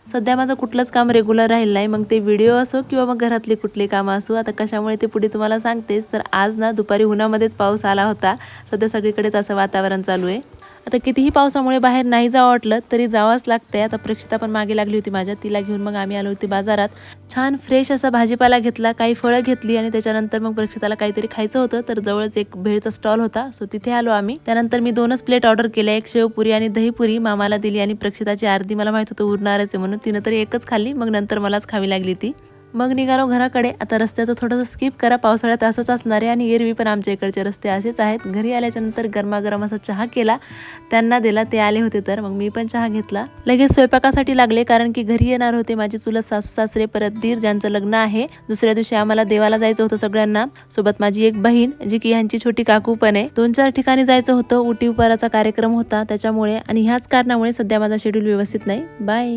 सध्या माझं कुठलंच काम रेग्युलर राहिलं नाही, मग ते व्हिडिओ असो किंवा मग घरातली कुठली कामं असो. आता कशामुळे ते पुढे तुम्हाला सांगतेच. तर आज ना दुपारी उन्हामध्येच पाऊस आला होता. सध्या सगळीकडेच असं वातावरण चालू आहे. आता कितीही पावसामुळे बाहेर नाही जावं वाटलं तरी जावंच लागतंय. आता प्रेक्षिता पण मागे लागली होती माझ्या, तिला घेऊन मग आम्ही आलो होती बाजारात. छान फ्रेश असा भाजीपाला घेतला, काही फळं घेतली आणि त्याच्यानंतर मग प्रेक्षिताला काहीतरी खायचं होतं, तर जवळच एक भेळचा स्टॉल होता, सो तिथे आलो आम्ही. त्यानंतर मी 2च प्लेट ऑर्डर केल्या, एक शेवपुरी आणि दहीपुरी मामाला दिली आणि प्रेक्षिताची अर्धी मला माहित होतं उरणारच आहे म्हणून तिनं तरी एकच खाल्ली, मग नंतर मलाच खावी लागली ती. मग निघालो घराकडे. आता रस्त्याचं थोडंसं स्किप करा, पावसाळ्यात असंच असणार आहे आणि एरवी पण आमच्या इकडचे रस्ते असेच आहेत. घरी आल्याच्या नंतर गरमागरम असा चहा केला, त्यांना दिला, ते आले होते तर मग मी पण चहा घेतला. लगेच स्वयंपाकासाठी लागले, कारण की घरी येणार होते माझे चुलत सासू सासरे, परत दीर ज्यांचं लग्न आहे. दुसऱ्या दिवशी आम्हाला देवाला जायचं होतं सगळ्यांना, सोबत माझी एक बहीण जी की ह्यांची छोटी काकू पण आहे. 2-4 ठिकाणी जायचं होतं, उटी उपहाराचा कार्यक्रम होता त्याच्यामुळे, आणि ह्याच कारणामुळे सध्या माझा शेड्यूल व्यवस्थित नाही. बाय.